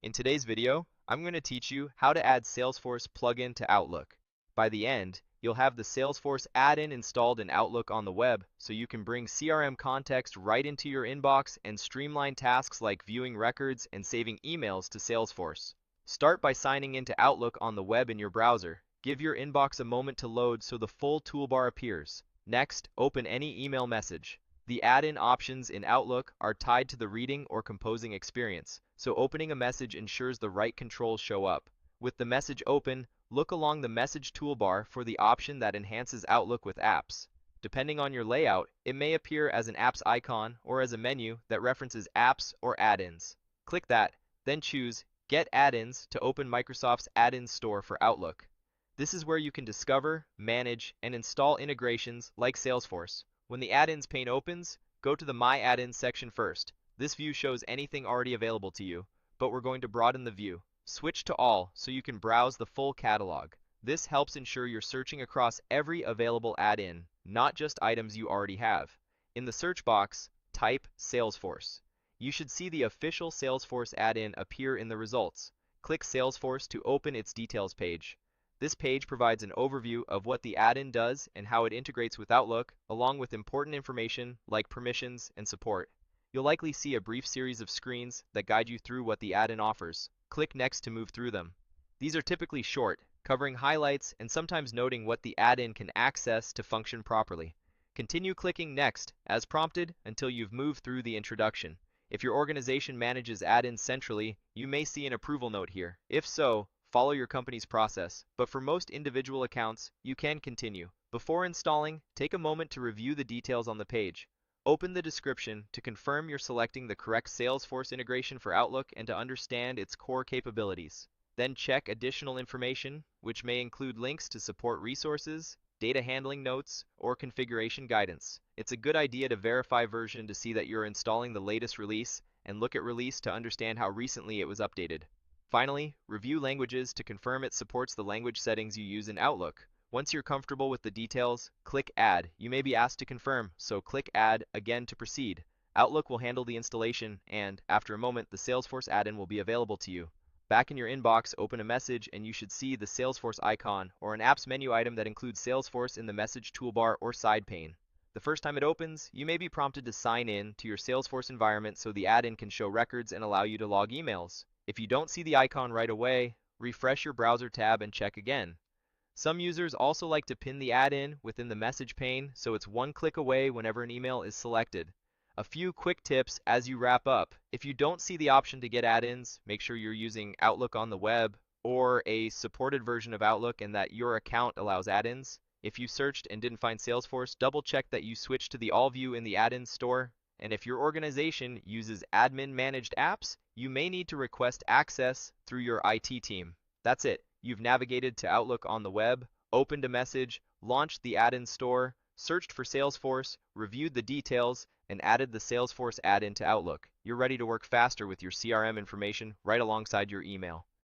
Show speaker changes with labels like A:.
A: In today's video, I'm going to teach you how to add Salesforce plugin to Outlook. By the end, you'll have the Salesforce add-in installed in Outlook on the web, so you can bring CRM context right into your inbox and streamline tasks like viewing records and saving emails to Salesforce. Start by signing into Outlook on the web in your browser. Give your inbox a moment to load so the full toolbar appears. Next, open any email message. The add-in options in Outlook are tied to the reading or composing experience, so opening a message ensures the right controls show up. With the message open, look along the message toolbar for the option that enhances Outlook with apps. Depending on your layout, it may appear as an apps icon or as a menu that references apps or add-ins. Click that, then choose Get Add-ins to open Microsoft's add-in store for Outlook. This is where you can discover, manage, and install integrations like Salesforce. When the add-ins pane opens, go to the My Add-ins section first. This view shows anything already available to you, but we're going to broaden the view. Switch to All so you can browse the full catalog. This helps ensure you're searching across every available add-in, not just items you already have. In the search box, type Salesforce. You should see the official Salesforce add-in appear in the results. Click Salesforce to open its details page. This page provides an overview of what the add-in does and how it integrates with Outlook, along with important information like permissions and support. You'll likely see a brief series of screens that guide you through what the add-in offers. Click Next to move through them. These are typically short, covering highlights and sometimes noting what the add-in can access to function properly. Continue clicking Next as prompted until you've moved through the introduction. If your organization manages add-ins centrally, you may see an approval note here. If so, follow your company's process, but for most individual accounts, you can continue. Before installing, take a moment to review the details on the page. Open the description to confirm you're selecting the correct Salesforce integration for Outlook and to understand its core capabilities. Then check additional information, which may include links to support resources, data handling notes, or configuration guidance. It's a good idea to verify version to see that you're installing the latest release, and look at release to understand how recently it was updated. Finally, review languages to confirm it supports the language settings you use in Outlook. Once you're comfortable with the details, click Add. You may be asked to confirm, so click Add again to proceed. Outlook will handle the installation, and after a moment, the Salesforce add-in will be available to you. Back in your inbox, open a message and you should see the Salesforce icon or an apps menu item that includes Salesforce in the message toolbar or side pane. The first time it opens, you may be prompted to sign in to your Salesforce environment so the add-in can show records and allow you to log emails. If you don't see the icon right away, refresh your browser tab and check again. Some users also like to pin the add-in within the message pane so it's one click away whenever an email is selected. A few quick tips as you wrap up. If you don't see the option to get add-ins, make sure you're using Outlook on the web or a supported version of Outlook and that your account allows add-ins. If you searched and didn't find Salesforce, double check that you switched to the All view in the add-ins store. And if your organization uses admin managed apps, you may need to request access through your IT team. That's it. You've navigated to Outlook on the web, opened a message, launched the add-in store, searched for Salesforce, reviewed the details, and added the Salesforce add-in to Outlook. You're ready to work faster with your CRM information right alongside your email.